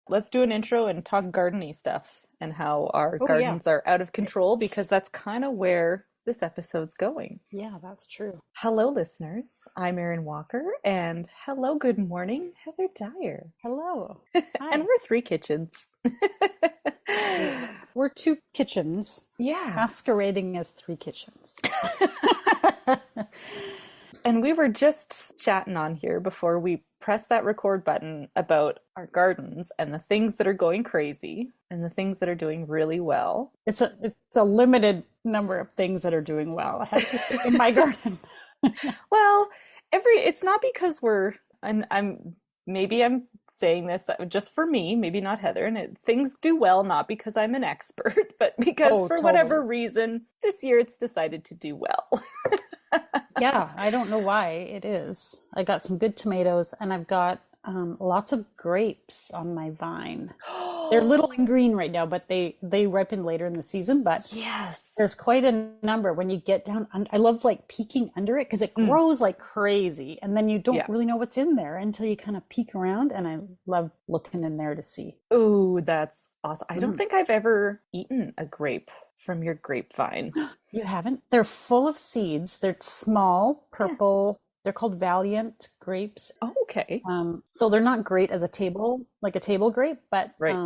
Let's do an intro and talk gardeny stuff and how our Oh, yeah. gardens are out of control because that's kind of where this episode's going. Yeah, that's true. Hello, listeners. I'm Erin Walker, and hello, good morning, Heather Dyer. Hello. And Hi. we're three kitchens. We're two kitchens Yeah. masquerading as three kitchens. And we were just chatting on here before we press that record button about our gardens and the things that are going crazy and the things that are doing really well. It's a limited number of things that are doing well, I have to say, in my garden. Well, it's not because I'm saying this just for me, maybe not Heather, and things do well not because I'm an expert, but because Oh, for whatever totally. reason this year it's decided to do well. Yeah, I don't know why it is. I got some good tomatoes and I've got lots of grapes on my vine. They're little and green right now, but they ripen later in the season. But Yes. there's quite a number when you get down. I love like peeking under it because it Mm, grows like crazy, and then you don't yeah. really know what's in there until you kind of peek around. And I love looking in there to see. Ooh, that's awesome. I don't Mm. think I've ever eaten a grape from your grapevine. You haven't? They're full of seeds. They're small, Yeah. purple. They're called Valiant grapes. Oh, okay. So they're not great as a table, like a table grape, but Right.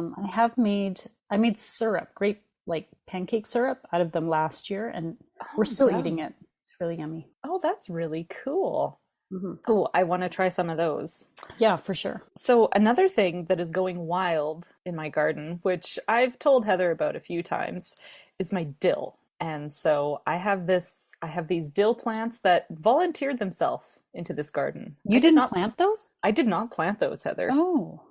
I made syrup, grape like pancake syrup out of them last year, and we're Oh, still eating wow. it. It's really yummy. Oh, that's really cool. Hmm. Oh, I want to try some of those. Yeah, for sure. So another thing that is going wild in my garden, which I've told Heather about a few times, is my dill. And so I have these dill plants that volunteered themselves into this garden. You didn't plant those? I did not plant those, Heather. Oh.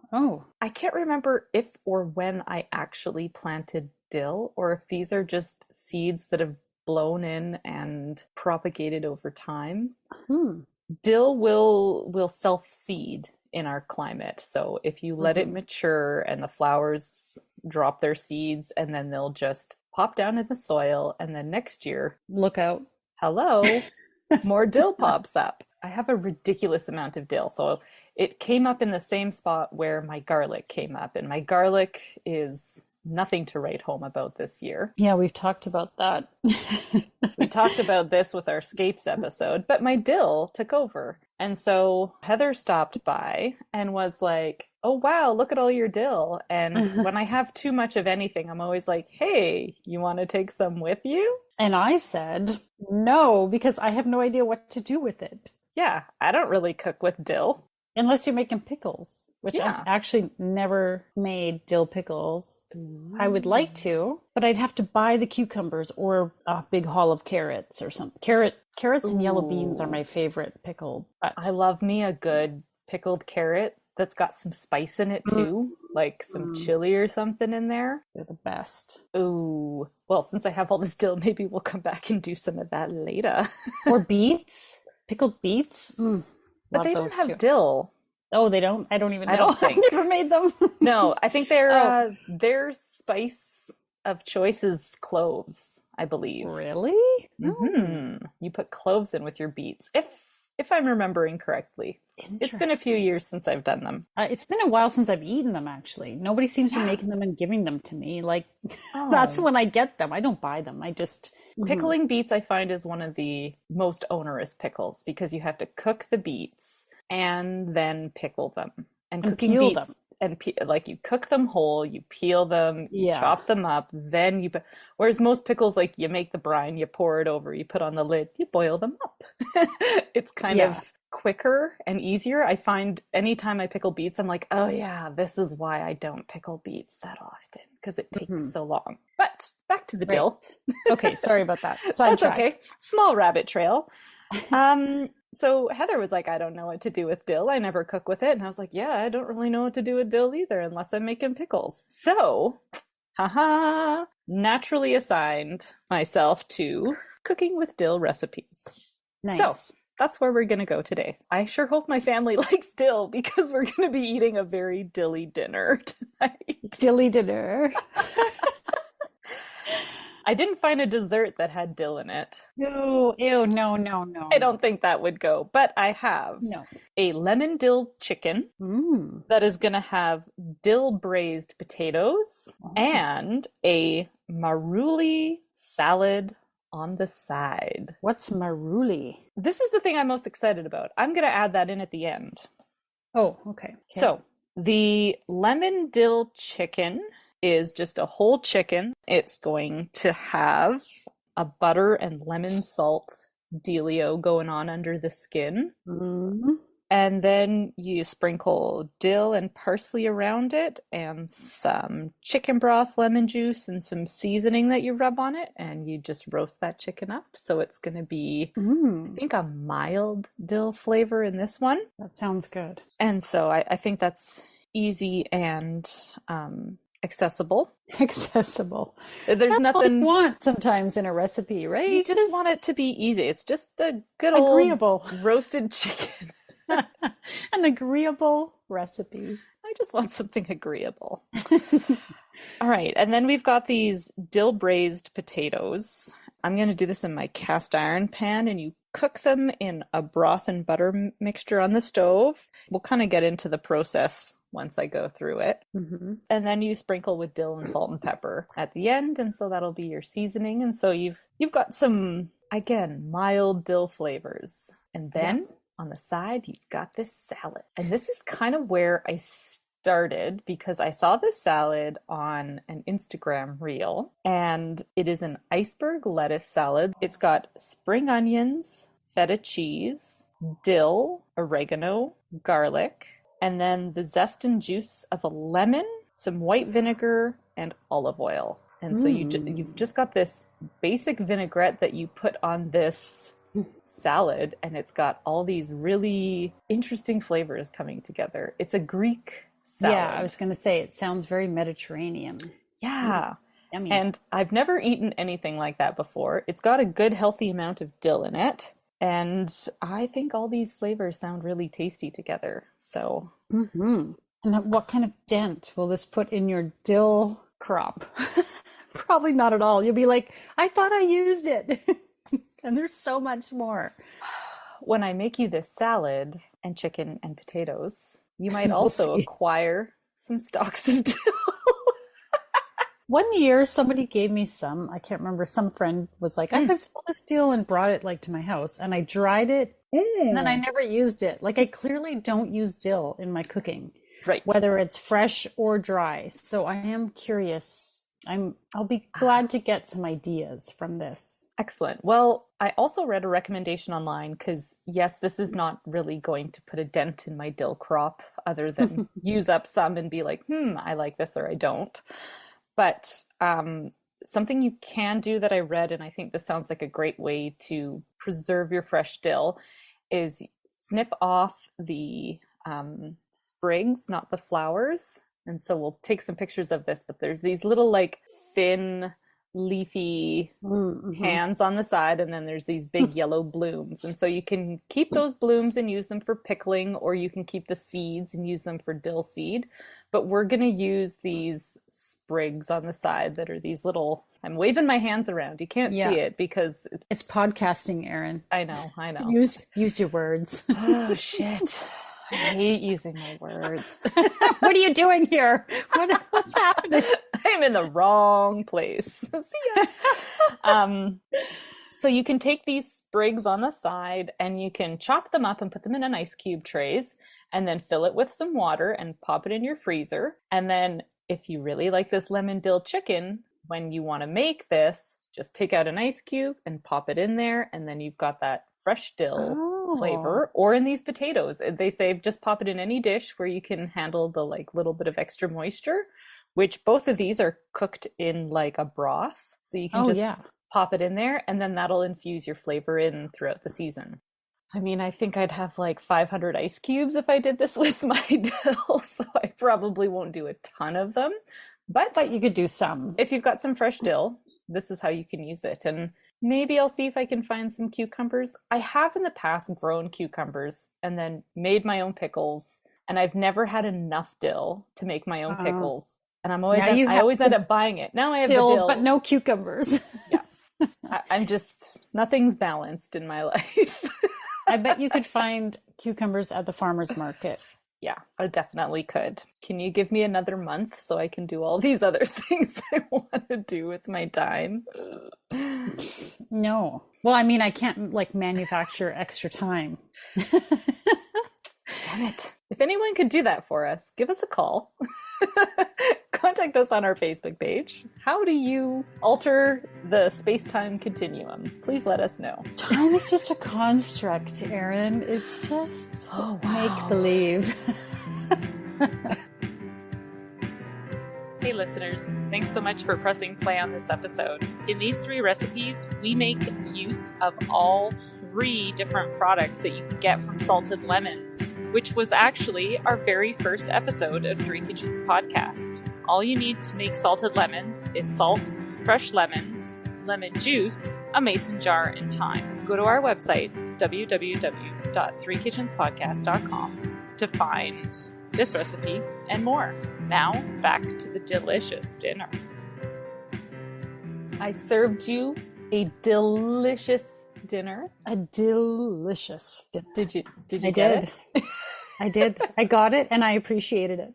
I can't remember if or when I actually planted dill or if these are just seeds that have blown in and propagated over time. Hmm. Dill will self-seed in our climate. So if you let it Hmm. mature and the flowers drop their seeds and then they'll just pop down in the soil and then next year, Look out. hello, more dill pops up. I have a ridiculous amount of dill. So it came up in the same spot where my garlic came up, and my garlic is nothing to write home about this year. Yeah, we've talked about that. We talked about this with our scapes episode, but my dill took over. And so Heather stopped by and was like, "Oh, wow, look at all your dill." And when I have too much of anything, I'm always like, "Hey, you want to take some with you?" And I said no, because I have no idea what to do with it. Yeah, I don't really cook with dill. Unless you're making pickles, which I've Yeah. actually never made dill pickles. I would Ooh. like to, but I'd have to buy the cucumbers or a big haul of carrots or something. Carrots and yellow beans are Ooh. my favorite pickle, I but love me a good pickled carrot that's got some spice in it mm, too, like some mm, chili or something in there. they're the best. Ooh. Well, since I have all this dill, maybe we'll come back and do some of that later. Or beets, pickled beets. But Love they don't those have too. dill, Oh, they don't? I don't even I know. don't I've think. never made them. No, I think Oh, their spice of choice is cloves, I believe. really? Oh, You put cloves in with your beets, if I'm remembering correctly. It's been a few interesting. years since I've done them. It's been a while since I've eaten them, actually. Nobody seems to be Yeah. making them and giving them to me. Like, that's Oh. when I get them. I don't buy them. I just, mhm. Pickling beets, I find, is one of the most onerous pickles because you have to cook the beets and then pickle them. And And cooking peel beets, them. and like you cook them whole, you peel them, you Yeah. chop them up, then whereas most pickles, like you make the brine, you pour it over, you put on the lid, you boil them up. It's kind Yeah. of quicker and easier. I find anytime I pickle beets, I'm like, oh yeah, this is why I don't pickle beets that often because it takes Hmm. so long. But back to the dill. Right. Okay. Sorry about that. That's Sidetrack. okay. Small rabbit trail. So Heather was like, I don't know what to do with dill. I never cook with it. And I was like, yeah, I don't really know what to do with dill either unless I'm making pickles. So, haha, naturally assigned myself to cooking with dill recipes. So, Nice. that's where we're going to go today. I sure hope my family likes dill because we're going to be eating a very dilly dinner tonight. Dilly dinner. I didn't find a dessert that had dill in it. Ew, ew, no, no, I no, don't no, think that would go, but I have no. a lemon dill chicken Mm. that is going to have dill braised potatoes Oh. and a Marouli salad on the side. What's Marouli? This is the thing I'm most excited about. I'm going to add that in at the end. Oh, okay. Okay. So, the lemon dill chicken is just a whole chicken. It's going to have a butter and lemon salt dealio going on under the skin. Mm. And then you sprinkle dill and parsley around it and some chicken broth, lemon juice, and some seasoning that you rub on it. And you just roast that chicken up. So it's going to be, I Mm. think, a mild dill flavor in this one. That sounds good. And so I think that's easy and accessible. Accessible. There's That's all you nothing, want sometimes in a recipe, right? you just want it to be easy. It's just a good old agreeable. roasted chicken. An agreeable recipe. I just want something agreeable. All right, and then we've got these dill braised potatoes. I'm going to do this in my cast iron pan, and you cook them in a broth and butter mixture on the stove. We'll kind of get into the process once I go through it. Mm-hmm. And then you sprinkle with dill and salt and pepper at the end, and so that'll be your seasoning. And so you've got some, again, mild dill flavors. And then on the side, you've got this salad. And this is kind of where I started because I saw this salad on an Instagram reel, and it is an iceberg lettuce salad. It's got spring onions, feta cheese, dill, oregano, garlic, and then the zest and juice of a lemon, some white vinegar, and olive oil. And so you've just got this basic vinaigrette that you put on this salad, and it's got all these really interesting flavors coming together. It's a Greek salad. Yeah, I was going to say it sounds very Mediterranean. Yeah. Yummy. And I've never eaten anything like that before. It's got a good healthy amount of dill in it. And I think all these flavors sound really tasty together. So, Mm-hmm. And what kind of dent will this put in your dill crop? Probably not at all. You'll be like, I thought I used it. And there's so much more. when I make you this salad and chicken and potatoes, you might We'll also see. acquire some stalks of dill. One year, somebody gave me some. I can't remember. Some friend was like, I have all this dill and brought it like to my house, and I dried it, and then I never used it. Like I clearly don't use dill in my cooking, Right. whether it's fresh or dry. So I am curious. I'll be glad to get some ideas from this. Excellent. Well, I also read a recommendation online because, yes, this is not really going to put a dent in my dill crop other than use up some and be like, I like this or I don't. But something you can do that I read, and I think this sounds like a great way to preserve your fresh dill, is snip off the sprigs, not the flowers. And so we'll take some pictures of this, but there's these little like thin, leafy hands on the side, and then there's these big yellow blooms. And so you can keep those blooms and use them for pickling, or you can keep the seeds and use them for dill seed. But we're going to use these sprigs on the side that are these little, I'm waving my hands around. You can't Yeah. see it because It's podcasting, Erin. I know. Use your words. Oh, shit. I hate using my words. What are you doing here? What's happening? I'm in the wrong place. See ya. So you can take these sprigs on the side and you can chop them up and put them in an ice cube trays and then fill it with some water and pop it in your freezer. And then if you really like this lemon dill chicken, when you want to make this, just take out an ice cube and pop it in there. And then you've got that fresh dill flavor. Or in these potatoes, they say just pop it in any dish where you can handle the like little bit of extra moisture, which both of these are cooked in like a broth. So you can just pop it in there and then that'll infuse your flavor in throughout the season. I mean, I think I'd have like 500 ice cubes if I did this with my dill, so I probably won't do a ton of them. But you could do some. If you've got some fresh dill, this is how you can use it. And maybe I'll see if I can find some cucumbers. I have in the past grown cucumbers and then made my own pickles, and I've never had enough dill to make my own pickles. And Now you I have always end up buying it. Now I have the dill, dill. but no cucumbers. Yeah. I'm just, nothing's balanced in my life. I bet you could find cucumbers at the farmer's market. Yeah, I definitely could. Can you give me another month so I can do all these other things I want to do with my time? No. Well, I mean, I can't like manufacture extra time. Damn it. If anyone could do that for us, give us a call. Contact us on our Facebook page. How do you alter the space-time continuum? Please let us know. Time is just a construct, Erin. It's just make believe. Hey listeners, thanks so much for pressing play on this episode. In these 3 recipes, we make use of all 3 different products that you can get from Salted Lemons, which was actually our very first episode of Three Kitchens podcast. All you need to make salted lemons is salt, fresh lemons, lemon juice, a mason jar, and thyme. Go to our website, www.threekitchenspodcast.com, to find this recipe and more. Now, back to the delicious dinner. I served you a delicious dinner. A delicious dinner. Did you I get did. I did. I got it and I appreciated it.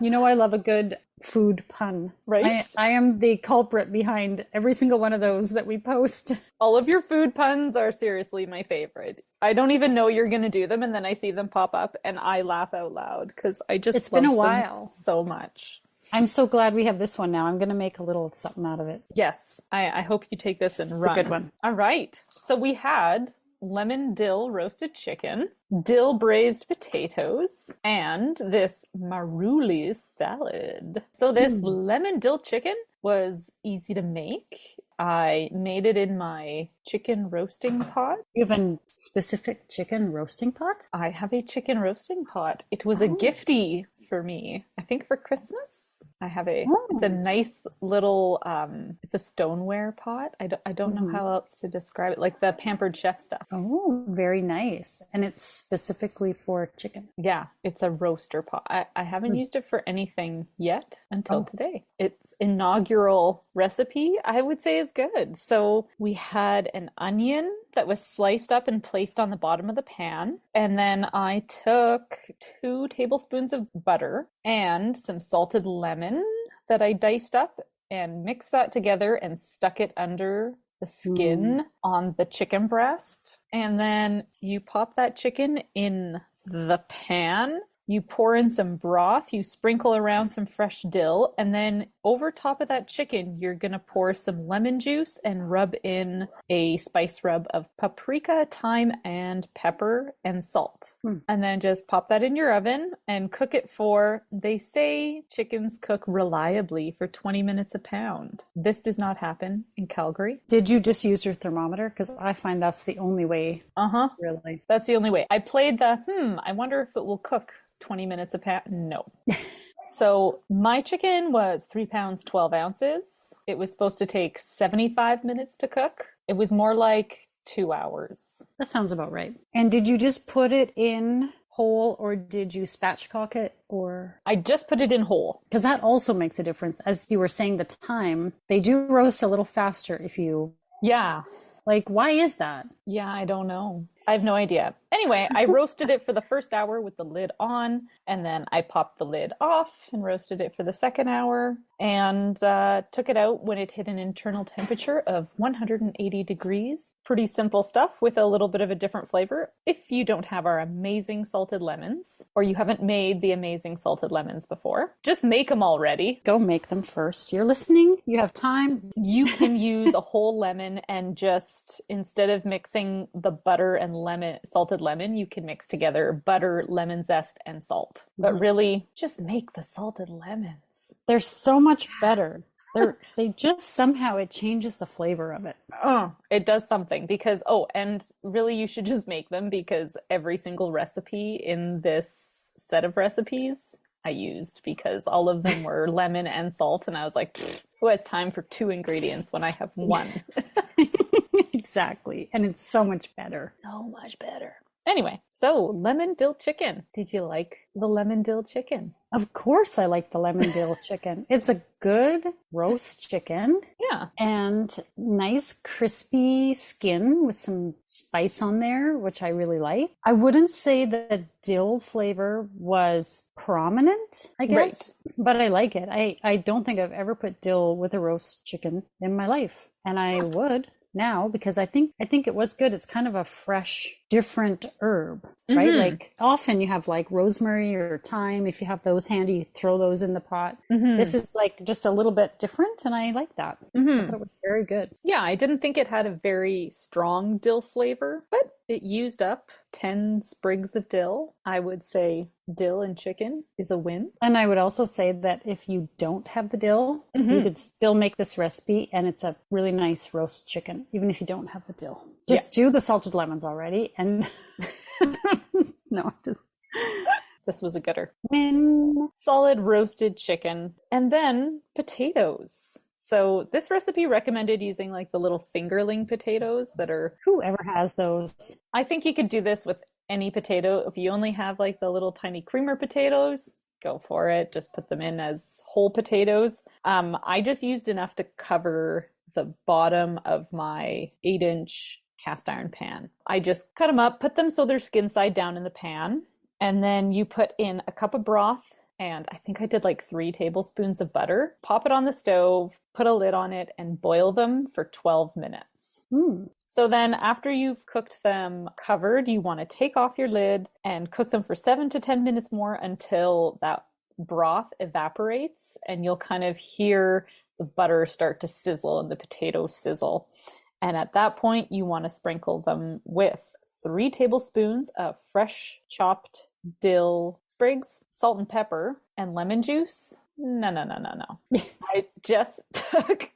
You know, I love a good food pun. Right? I am the culprit behind every single one of those that we post. All of your food puns are seriously my favorite. I don't even know you're going to do them, and then I see them pop up and I laugh out loud because I just It's been a love them while. so much. I'm so glad we have this one now. I'm going to make a little something out of it. Yes, I hope you take this and run. It's a good one. All right. So we had lemon dill roasted chicken, dill braised potatoes, and this Marouli salad. So this lemon dill chicken was easy to make. I made it in my chicken roasting pot. You have a specific chicken roasting pot? I have a chicken roasting pot. It was a giftie for me, I think for Christmas. I have it's a nice little, it's a stoneware pot. I don't know how else to describe it, like the Pampered Chef stuff. Oh, very nice. And it's specifically for chicken. Yeah, it's a roaster pot. I haven't used it for anything yet until today. Its inaugural recipe, I would say, is good. So we had an onion that was sliced up and placed on the bottom of the pan. And then I took 2 tablespoons of butter and some salted lemon that I diced up and mixed that together and stuck it under the skin on the chicken breast. And then you pop that chicken in the pan. You pour in some broth, you sprinkle around some fresh dill, and then over top of that chicken, you're going to pour some lemon juice and rub in a spice rub of paprika, thyme, and pepper and salt. And then just pop that in your oven and cook it for, they say chickens cook reliably for 20 minutes a pound. This does not happen in Calgary. Did you just use your thermometer? Because I find that's the only way. Really. That's the only way. I played the, I wonder if it will cook 20 minutes a pound. No. So my chicken was 3 pounds, 12 ounces. It was supposed to take 75 minutes to cook. It was more like 2 hours. That sounds about right. And did you just put it in whole or did you spatchcock it or? I just put it in whole. Because that also makes a difference. As you were saying, the time, they do roast a little faster if you. Yeah. Like, why is that? Yeah, I don't know. I have no idea. Anyway, I roasted it for the first hour with the lid on, and then I popped the lid off and roasted it for the second hour and took it out when it hit an internal temperature of 180 degrees. Pretty simple stuff with a little bit of a different flavor. If you don't have our amazing salted lemons, or you haven't made the amazing salted lemons before, just make them already. Go make them first. You're listening? You have time? You can use a whole lemon and just, instead of mixing the butter and salted lemon, you can mix together butter, lemon zest, and salt. But really, just make the salted lemons. They're so much better. They just somehow, it changes the flavor of it. Oh, it does something because, and really you should just make them because every single recipe in this set of recipes I used because all of them were lemon and salt. And I was like, who has time for 2 ingredients when I have 1? Exactly. And it's so much better. So much better. Anyway, so lemon dill chicken. Did you like the lemon dill chicken? Of course, I like the lemon dill chicken. It's a good roast chicken Yeah. and nice crispy skin with some spice on there, which I really like. I wouldn't say the dill flavor was prominent, I guess, but I like it. I don't think I've ever put dill with a roast chicken in my life, and I would now because I think it was good. It's kind of a fresh, different herb, right? Like often you have like rosemary or thyme. If you have those handy, you throw those in the pot. This is like just a little bit different, and I like that. I thought it was very good. Yeah, I didn't think it had a very strong dill flavor, but it used up 10 sprigs of dill. I would say dill and chicken is a win. And I would also say that if you don't have the dill, you could still make this recipe, and it's a really nice roast chicken, even if you don't have the dill. Just do the salted lemons already, and no, just this was a gooder. win. Solid roasted chicken, and then potatoes. So this recipe recommended using like the little fingerling potatoes that are... Whoever has those. I think you could do this with any potato. If you only have like the little tiny creamer potatoes, go for it. Just put them in as whole potatoes. I just used enough to cover the bottom of my 8-inch cast iron pan. I just cut them up, put them so they're skin side down in the pan, and then you put in a cup of broth, and I think I did like 3 tablespoons of butter. Pop it on the stove, put a lid on it, and boil them for 12 minutes. So then after you've cooked them covered, you want to take off your lid and cook them for 7 to 10 minutes more until that broth evaporates, and you'll kind of hear the butter start to sizzle and the potatoes sizzle. And at that point, you want to sprinkle them with 3 tablespoons of fresh chopped dill sprigs, salt and pepper, and lemon juice. No. I just took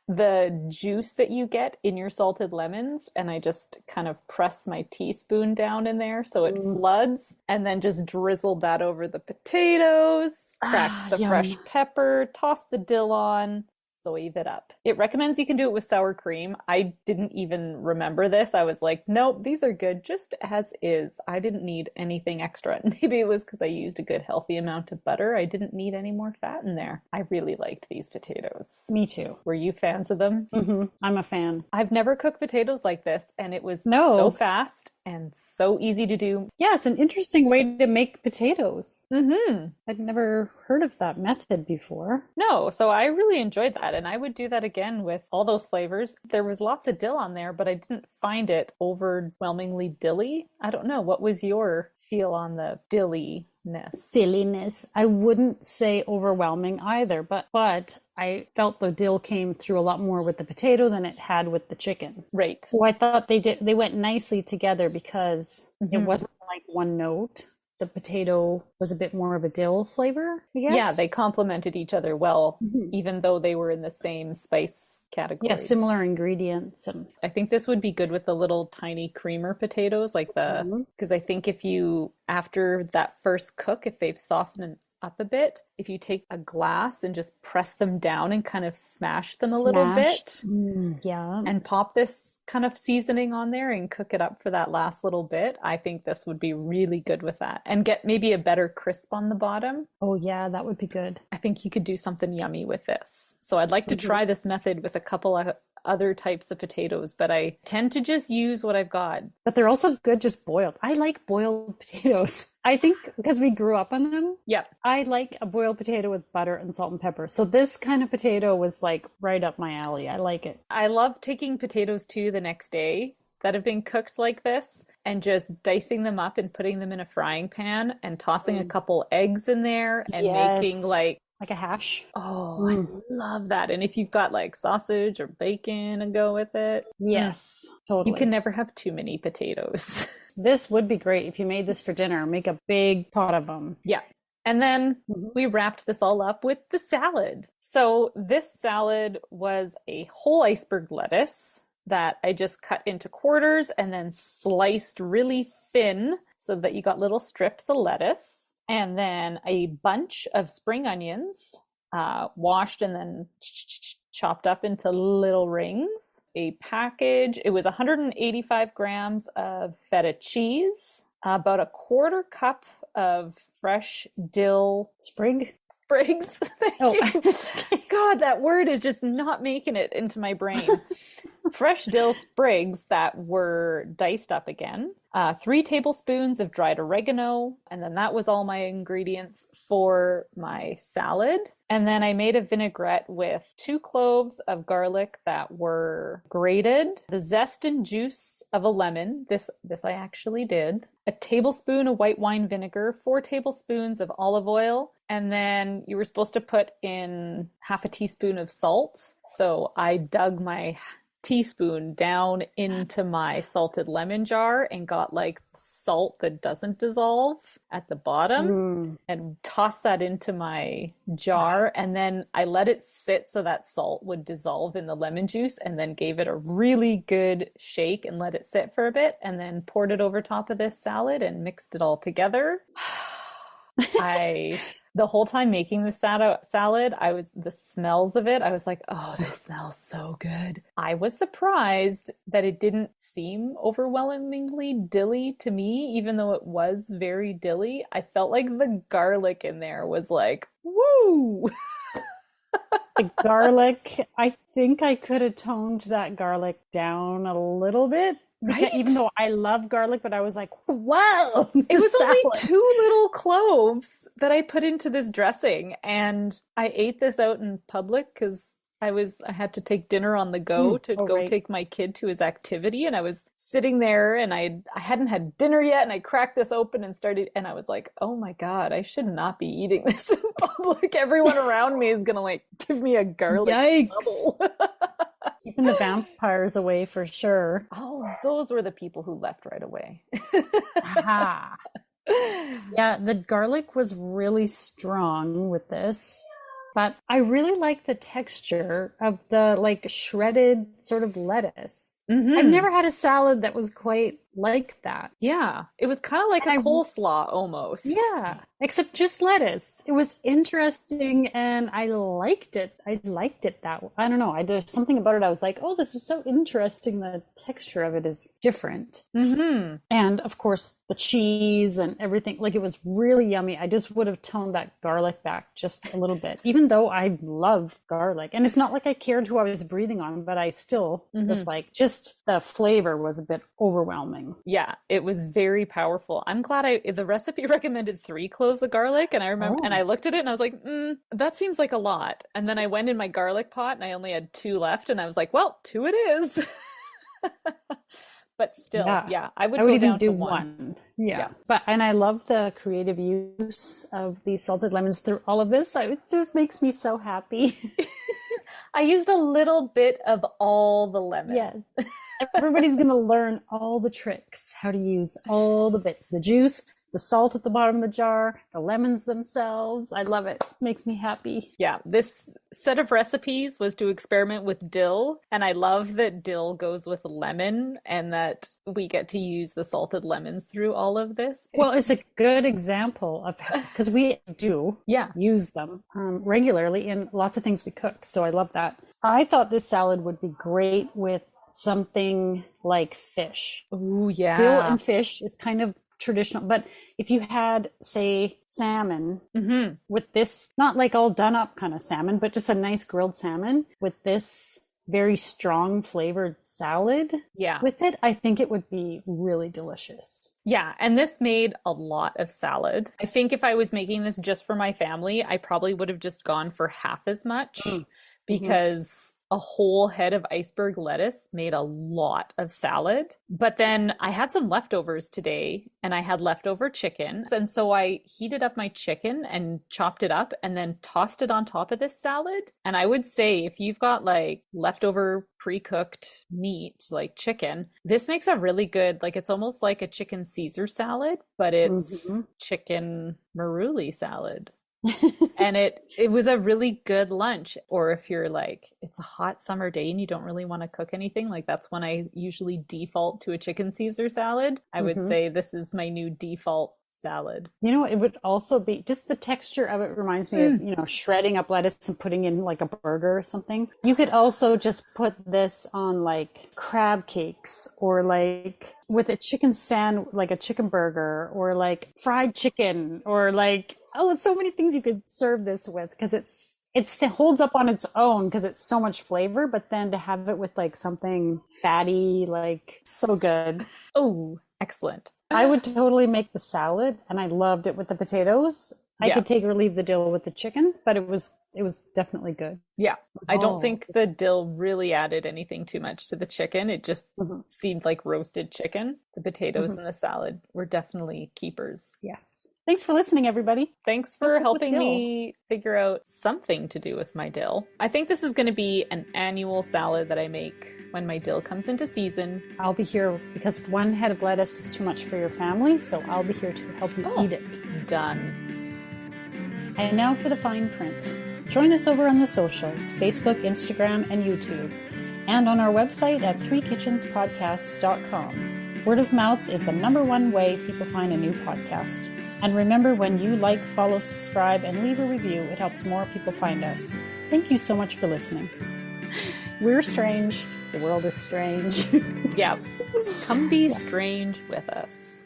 the juice that you get in your salted lemons, and I just kind of pressed my teaspoon down in there so it floods, and then just drizzled that over the potatoes, cracked the fresh pepper, tossed the dill on, soive it up. It recommends you can do it with sour cream. I didn't even remember this. I was like, nope, these are good just as is. I didn't need anything extra. Maybe it was because I used a good healthy amount of butter. I didn't need any more fat in there. I really liked these potatoes. Me too. Were you fans of them? I'm a fan. I've never cooked potatoes like this, and it was so fast and so easy to do. Yeah, it's an interesting way to make potatoes. I'd never heard of that method before. No, so I really enjoyed that, and I would do that again with all those flavors. There was lots of dill on there, but I didn't find it overwhelmingly dilly. I don't know. What was your feel on the dilliness? Dilliness. I wouldn't say overwhelming either, but I felt the dill came through a lot more with the potato than it had with the chicken. Right. So I thought they went nicely together because it wasn't like one note. The potato was a bit more of a dill flavor, I guess. Yeah, they complemented each other well, even though they were in the same spice category. Yeah, similar ingredients. And I think this would be good with the little tiny creamer potatoes, like because I think if you, after that first cook, if they've softened up a bit, if you take a glass and just press them down and kind of smash them a little bit, and pop this kind of seasoning on there and cook it up for that last little bit, I think this would be really good with that, and get maybe a better crisp on the bottom. Oh yeah, that would be good. I think you could do something yummy with this. So I'd like to try this method with a couple of other types of potatoes, but I tend to just use what I've got. But they're also good just boiled. I like boiled potatoes. I think because we grew up on them. Yeah. I like a boiled potato with butter and salt and pepper. So this kind of potato was like right up my alley. I like it. I love taking potatoes too the next day that have been cooked like this and just dicing them up and putting them in a frying pan and tossing a couple eggs in there and making like a hash. Oh, I love that. And if you've got like sausage or bacon and go with it. Yes, totally. You can never have too many potatoes. This would be great if you made this for dinner. Make a big pot of them. Yeah. And then we wrapped this all up with the salad. So this salad was a whole iceberg lettuce that I just cut into quarters and then sliced really thin so that you got little strips of lettuce. And then a bunch of spring onions, washed and then chopped up into little rings, a package. It was 185 grams of feta cheese, about a quarter cup of fresh dill sprigs. Thank you. God, that word is just not making it into my brain. Fresh dill sprigs that were diced up again, 3 tablespoons of dried oregano, and then that was all my ingredients for my salad. And then I made a vinaigrette with 2 cloves of garlic that were grated, the zest and juice of a lemon. This I actually did. A tablespoon of white wine vinegar, 4 tablespoons of olive oil, and then you were supposed to put in half a teaspoon of salt. So I dug my teaspoon down into my salted lemon jar and got like salt that doesn't dissolve at the bottom and tossed that into my jar, and then I let it sit so that salt would dissolve in the lemon juice, and then gave it a really good shake and let it sit for a bit, and then poured it over top of this salad and mixed it all together. The whole time making the salad, the smells of it, I was like, oh, this smells so good. I was surprised that it didn't seem overwhelmingly dilly to me, even though it was very dilly. I felt like the garlic in there was like, woo! The garlic, I think I could have toned that garlic down a little bit. Right? Even though I love garlic, but I was like, whoa! It was only 2 little cloves that I put into this dressing, and I ate this out in public because I had to take dinner on the go take my kid to his activity, and I was sitting there and I hadn't had dinner yet, and I cracked this open and I was like, oh my God, I should not be eating this in public. Everyone around me is gonna like give me a garlic bubble. Keeping the vampires away for sure. Oh, those were the people who left right away. Aha. Yeah, the garlic was really strong with this, but I really like the texture of the like shredded sort of lettuce. I've never had a salad that was quite like that. Yeah, it was kind of like a coleslaw almost. Yeah, except just lettuce. It was interesting and I liked it. I don't know. There's something about it. I was like, oh, this is so interesting. The texture of it is different. And of course, the cheese and everything, like it was really yummy. I just would have toned that garlic back just a little bit, even though I love garlic. And it's not like I cared who I was breathing on, but I still was like, just the flavor was a bit overwhelming. Yeah, it was very powerful. I'm glad the recipe recommended 3 cloves of garlic, and I remember, and I looked at it and I was like, that seems like a lot. And then I went in my garlic pot and I only had 2 left, and I was like, well, 2 it is. But still, I would go even down do to 1. Yeah. And I love the creative use of the salted lemons through all of this. It just makes me so happy. I used a little bit of all the lemon. Yeah. Everybody's going to learn all the tricks, how to use all the bits, the juice, the salt at the bottom of the jar, the lemons themselves. I love it. Makes me happy. Yeah, this set of recipes was to experiment with dill, and I love that dill goes with lemon and that we get to use the salted lemons through all of this. Well, it's a good example of because we do use them regularly in lots of things we cook. So I love that. I thought this salad would be great with something like fish. Ooh, yeah. Dill and fish is kind of traditional, but if you had, say, salmon with this, not like all done up kind of salmon, but just a nice grilled salmon with this very strong flavored salad with it, I think it would be really delicious. Yeah, and this made a lot of salad. I think if I was making this just for my family, I probably would have just gone for half as much because a whole head of iceberg lettuce made a lot of salad. But then I had some leftovers today and I had leftover chicken. And so I heated up my chicken and chopped it up and then tossed it on top of this salad. And I would say if you've got like leftover pre-cooked meat, like chicken, this makes a really good, like it's almost like a chicken Caesar salad, but it's chicken Marouli salad. And it was a really good lunch. Or if you're like, it's a hot summer day and you don't really want to cook anything, like that's when I usually default to a chicken Caesar salad. I would say this is my new default salad. You know, it would also be just the texture of it reminds me of, you know, shredding up lettuce and putting in like a burger or something. You could also just put this on like crab cakes or like with a chicken like a chicken burger or like fried chicken or like, oh, it's so many things you could serve this with because it holds up on its own because it's so much flavor, but then to have it with like something fatty, like so good. Oh, excellent. I would totally make the salad and I loved it with the potatoes. I could take or leave the dill with the chicken, but it was definitely good. Yeah. I don't think the dill really added anything too much to the chicken. It just seemed like roasted chicken. The potatoes and the salad were definitely keepers. Yes. Thanks for listening, everybody. Thanks for helping me figure out something to do with my dill. I think this is going to be an annual salad that I make when my dill comes into season. I'll be here because one head of lettuce is too much for your family, so I'll be here to help you eat it. Done. And now for the fine print. Join us over on the socials, Facebook, Instagram, and YouTube, and on our website at threekitchenspodcast.com. Word of mouth is the #1 way people find a new podcast. And remember, when you like, follow, subscribe, and leave a review, it helps more people find us. Thank you so much for listening. We're strange. The world is strange. Yeah. Come be strange with us.